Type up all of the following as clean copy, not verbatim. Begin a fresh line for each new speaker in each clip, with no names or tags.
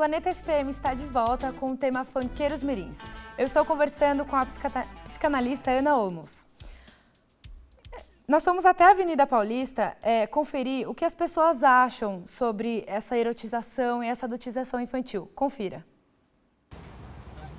Planeta SPM está de volta com o tema Funkeiros Mirins. Eu estou conversando com a psicanalista Ana Olmos. Nós fomos até a Avenida Paulista conferir o que as pessoas acham sobre essa erotização e essa adultização infantil. Confira.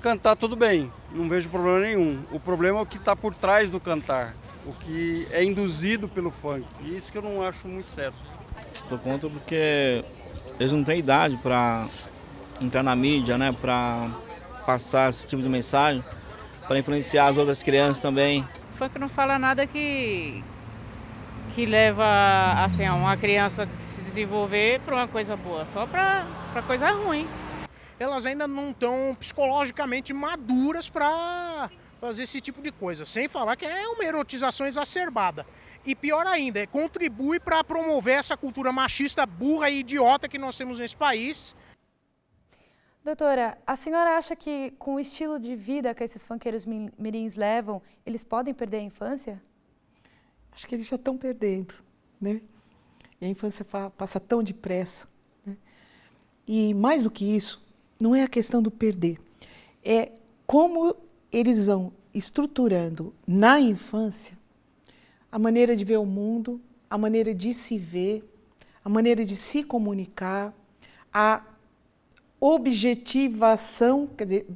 Cantar tudo bem, não vejo problema nenhum. O problema é o que está por trás do cantar, o que é induzido pelo funk. E isso que eu não acho muito certo.
Sou contra porque eles não têm idade para entrar na mídia, né, para passar esse tipo de mensagem, para influenciar as outras crianças também.
Funk não fala nada que leva assim, uma criança a se desenvolver para uma coisa boa, só para coisa ruim.
Elas ainda não estão psicologicamente maduras para fazer esse tipo de coisa, sem falar que é uma erotização exacerbada. E pior ainda, contribui para promover essa cultura machista burra e idiota que nós temos nesse país.
Doutora, a senhora acha que com o estilo de vida que esses funkeiros mirins levam, eles podem perder a infância?
Acho que eles já estão perdendo, né? E a infância passa tão depressa, né? E mais do que isso, não é a questão do perder, é como eles vão estruturando na infância a maneira de ver o mundo, a maneira de se ver, a maneira de se comunicar, a objetivação, quer dizer,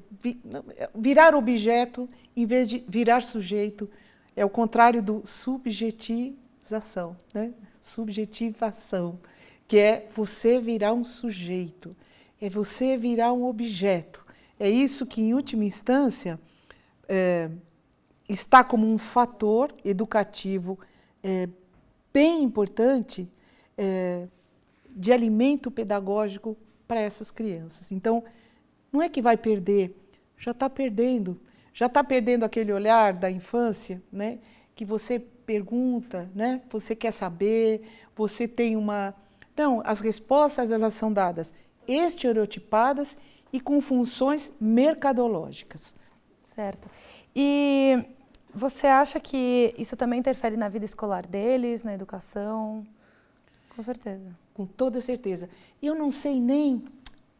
virar objeto em vez de virar sujeito, é o contrário do subjetização, né? Subjetivação, que é você virar um sujeito, é você virar um objeto. É isso que, em última instância, está como um fator educativo bem importante de alimento pedagógico para essas crianças. Então, não é que vai perder, já está perdendo aquele olhar da infância, né? Que você pergunta, né? Você quer saber, você tem uma... Não, as respostas elas são dadas estereotipadas e com funções mercadológicas.
Certo. E você acha que isso também interfere na vida escolar deles, na educação? Com certeza.
Com toda certeza. Eu não sei nem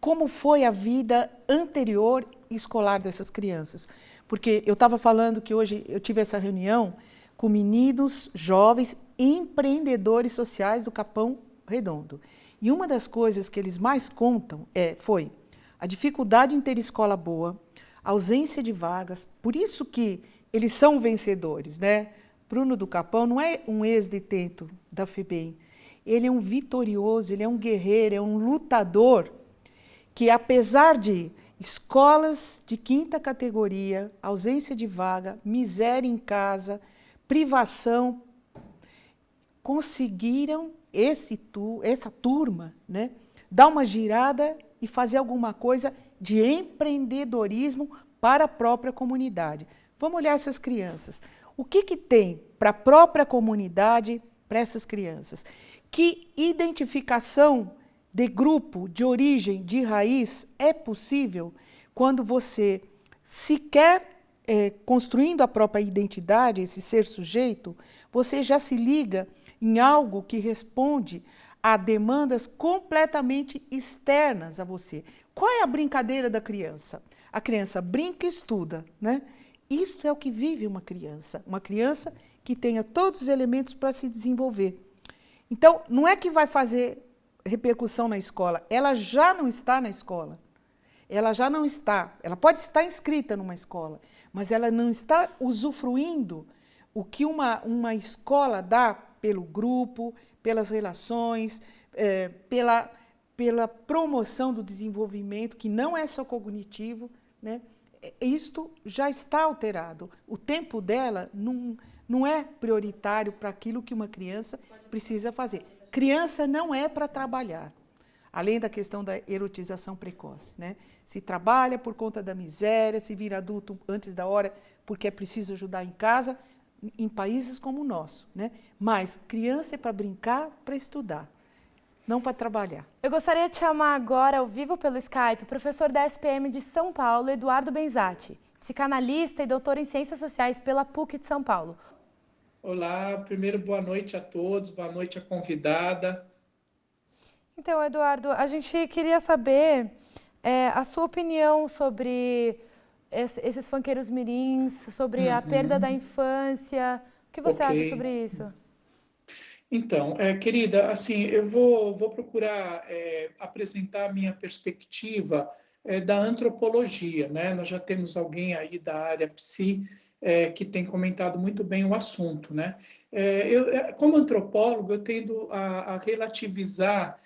como foi a vida anterior escolar dessas crianças. Porque eu estava falando que hoje eu tive essa reunião com meninos jovens empreendedores sociais do Capão Redondo. E uma das coisas que eles mais contam foi a dificuldade em ter escola boa, a ausência de vagas, por isso que eles são vencedores, né? Bruno do Capão não é um ex-detento da FEBEM, ele é um vitorioso, ele é um guerreiro, é um lutador que, apesar de escolas de quinta categoria, ausência de vaga, miséria em casa, privação, conseguiram essa turma, né, dar uma girada e fazer alguma coisa de empreendedorismo para a própria comunidade. Vamos olhar essas crianças. O que tem para a própria comunidade, para essas crianças? Que identificação de grupo, de origem, de raiz é possível quando você sequer construindo a própria identidade, esse ser sujeito, você já se liga em algo que responde a demandas completamente externas a você. Qual é a brincadeira da criança? A criança brinca e estuda, né? Isto é o que vive uma criança que tenha todos os elementos para se desenvolver. Então, não é que vai fazer repercussão na escola, ela já não está na escola. Ela já não está, ela pode estar inscrita numa escola, mas ela não está usufruindo o que uma escola dá pelo grupo, pelas relações, pela promoção do desenvolvimento, que não é só cognitivo, né? Isto já está alterado. O tempo dela não é prioritário para aquilo que uma criança precisa fazer. Criança não é para trabalhar, além da questão da erotização precoce, né? Se trabalha por conta da miséria, se vira adulto antes da hora porque é preciso ajudar em casa, em países como o nosso, né? Mas criança é para brincar, para estudar, não para trabalhar.
Eu gostaria de chamar agora, ao vivo pelo Skype, o professor da SPM de São Paulo, Eduardo Benzatti, psicanalista e doutor em Ciências Sociais pela PUC de São Paulo.
Olá, primeiro boa noite a todos, boa noite à convidada.
Então, Eduardo, a gente queria saber a sua opinião sobre esses funkeiros mirins, sobre a perda da infância. O que você acha sobre isso?
Então, querida, assim, eu vou procurar apresentar a minha perspectiva da antropologia, né? Nós já temos alguém aí da área psi que tem comentado muito bem o assunto, né? Como antropólogo, eu tendo a relativizar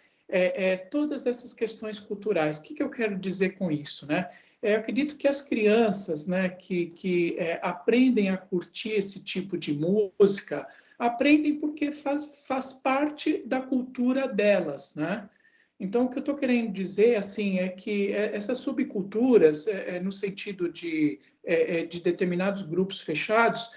todas essas questões culturais. O que eu quero dizer com isso, né? Eu acredito que as crianças, né, que aprendem a curtir esse tipo de música, aprendem porque faz parte da cultura delas, né? Então, o que eu estou querendo dizer, assim, é que essas subculturas, no sentido de determinados grupos fechados,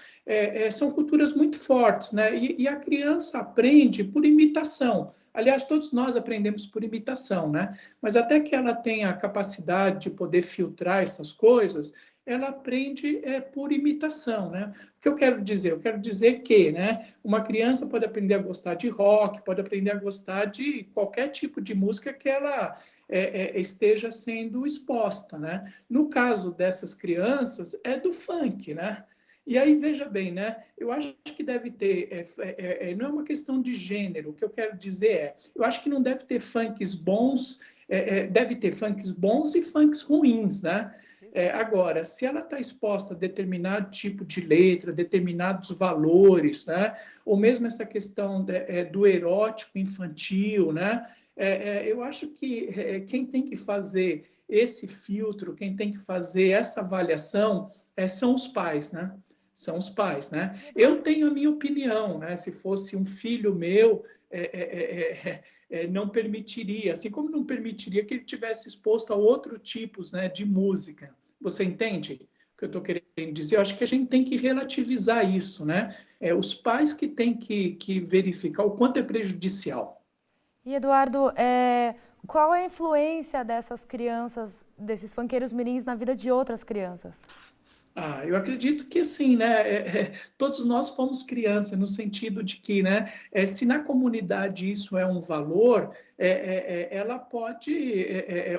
são culturas muito fortes, né? E a criança aprende por imitação. Aliás, todos nós aprendemos por imitação, né? Mas até que ela tenha a capacidade de poder filtrar essas coisas, ela aprende por imitação, né? O que eu quero dizer? Eu quero dizer que, né, uma criança pode aprender a gostar de rock, pode aprender a gostar de qualquer tipo de música que ela esteja sendo exposta, né? No caso dessas crianças, é do funk, né? E aí, veja bem, né? Eu acho que deve ter, não é uma questão de gênero, o que eu quero dizer eu acho que não deve ter funks bons, deve ter funks bons e funks ruins, né? Agora, se ela está exposta a determinado tipo de letra, determinados valores, né? Ou mesmo essa questão do erótico infantil, né? Eu acho que quem tem que fazer esse filtro, quem tem que fazer essa avaliação são os pais, né? São os pais, né? Eu tenho a minha opinião, né? Se fosse um filho meu, não permitiria, assim como não permitiria que ele tivesse exposto a outros tipos, né, de música. Você entende o que eu estou querendo dizer? Eu acho que a gente tem que relativizar isso, né? Os pais que têm que verificar o quanto é prejudicial.
E, Eduardo, qual é a influência dessas crianças, desses funkeiros mirins, na vida de outras crianças?
Eu acredito que assim, né? Todos nós fomos criança, no sentido de que, né? Se na comunidade isso é um valor, ela pode,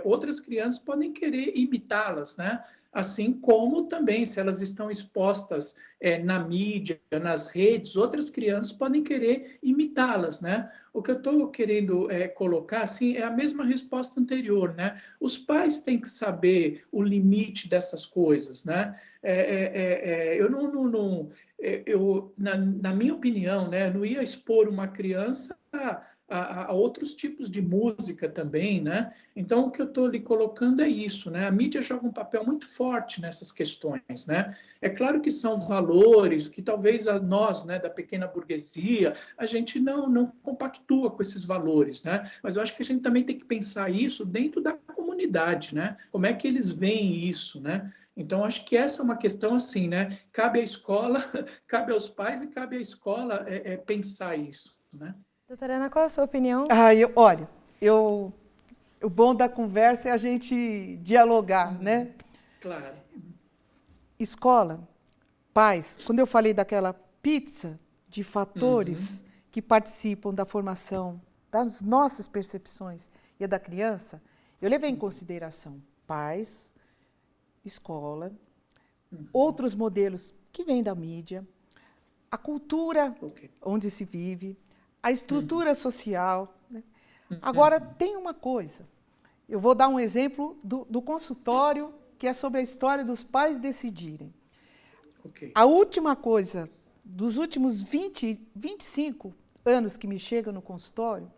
outras crianças podem querer imitá-las, né? Assim como também, se elas estão expostas na mídia, nas redes, outras crianças podem querer imitá-las, né? O que eu estou querendo colocar, assim, é a mesma resposta anterior, né? Os pais têm que saber o limite dessas coisas, né? Eu na minha opinião, né, eu não ia expor uma criança a outros tipos de música também, né? Então, o que eu estou lhe colocando é isso, né? A mídia joga um papel muito forte nessas questões, né? É claro que são valores que talvez nós, né, da pequena burguesia, a gente não compactua com esses valores, né? Mas eu acho que a gente também tem que pensar isso dentro da comunidade, né? Como é que eles veem isso, né? Então, acho que essa é uma questão assim, né? Cabe à escola, cabe aos pais e cabe à escola pensar isso, né?
Doutora Ana, qual é a sua opinião?
Olha, o bom da conversa é a gente dialogar, né?
Claro.
Escola, pais, quando eu falei daquela pizza de fatores que participam da formação das nossas percepções e a da criança, eu levei em consideração pais, escola, outros modelos que vêm da mídia, a cultura onde se vive, a estrutura social. Né? Agora, tem uma coisa, eu vou dar um exemplo do consultório, que é sobre a história dos pais decidirem. A última coisa, dos últimos 25 anos que me chega no consultório,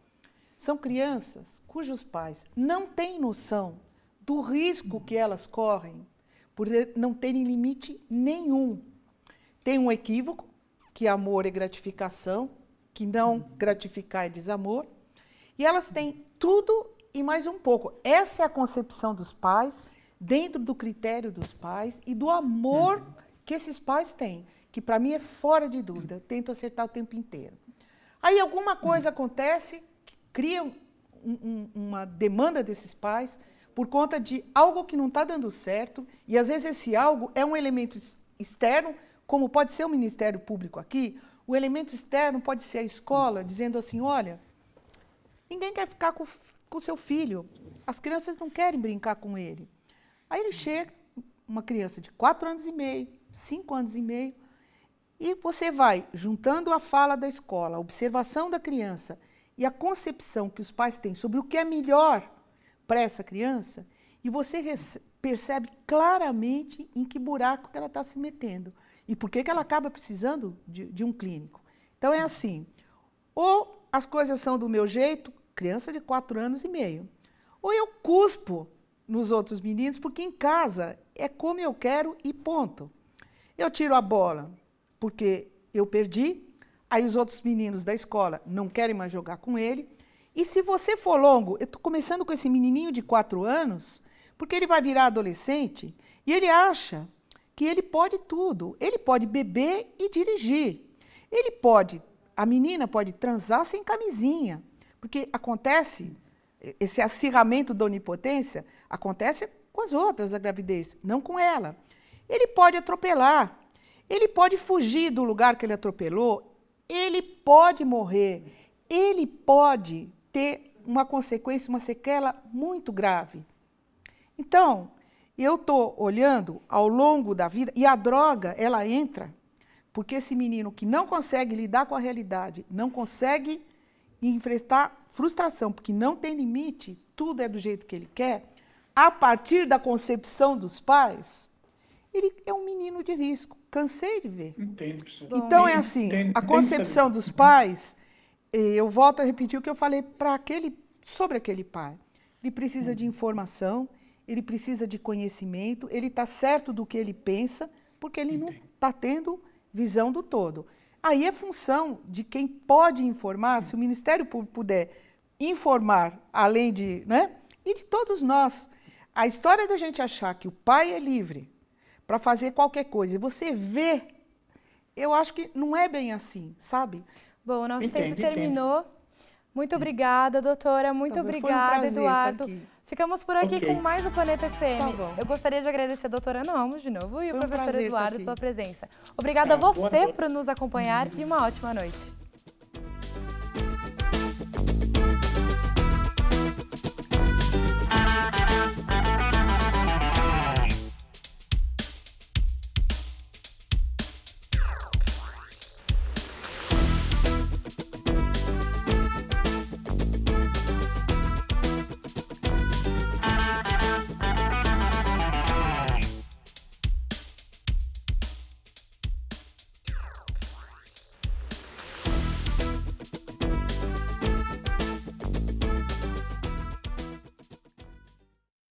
são crianças cujos pais não têm noção do risco que elas correm por não terem limite nenhum. Tem um equívoco, que amor é gratificação, que não gratificar é desamor, e elas têm tudo e mais um pouco. Essa é a concepção dos pais, dentro do critério dos pais e do amor que esses pais têm, que para mim é fora de dúvida, eu tento acertar o tempo inteiro. Aí alguma coisa acontece, que cria uma demanda desses pais, por conta de algo que não está dando certo, e às vezes esse algo é um elemento externo, como pode ser o Ministério Público aqui, o elemento externo pode ser a escola, dizendo assim, olha, Ninguém quer ficar com o seu filho. As crianças não querem brincar com ele. Aí ele chega, uma criança de 4 anos e meio, 5 anos e meio, e você vai juntando a fala da escola, a observação da criança e a concepção que os pais têm sobre o que é melhor para essa criança, e você percebe claramente em que buraco que ela está se metendo e por que ela acaba precisando de um clínico. Então é assim, ou as coisas são do meu jeito, criança de 4 anos e meio, ou eu cuspo nos outros meninos, porque em casa é como eu quero e ponto. Eu tiro a bola porque eu perdi, aí os outros meninos da escola não querem mais jogar com ele. E se você for longo, eu estou começando com esse menininho de 4 anos, porque ele vai virar adolescente e ele acha que ele pode tudo. Ele pode beber e dirigir. A menina pode transar sem camisinha, porque acontece, esse acirramento da onipotência acontece com as outras, a gravidez, não com ela. Ele pode atropelar, ele pode fugir do lugar que ele atropelou, ele pode morrer, ele pode ter uma consequência, uma sequela muito grave. Então, eu estou olhando ao longo da vida, e a droga, ela entra, porque esse menino que não consegue lidar com a realidade, não consegue enfrentar frustração, porque não tem limite, tudo é do jeito que ele quer, a partir da concepção dos pais, ele é um menino de risco. Cansei de ver.
Entendo, professor.
Então, é assim, a concepção dos pais, eu volto a repetir o que eu falei sobre aquele pai. Ele precisa de informação, ele precisa de conhecimento, ele está certo do que ele pensa, porque ele não está tendo visão do todo. Aí é função de quem pode informar, se o Ministério Público puder informar, além de, né? E de todos nós. A história da gente achar que o pai é livre para fazer qualquer coisa, e você vê, eu acho que não é bem assim, sabe?
Bom, o nosso tempo terminou. Muito obrigada, doutora. Muito obrigada, Eduardo. Ficamos por aqui com mais o Planeta SPM. Eu gostaria de agradecer a doutora Ana Olmos de novo e o professor Eduardo pela presença. Obrigada a você por nos acompanhar e uma ótima noite.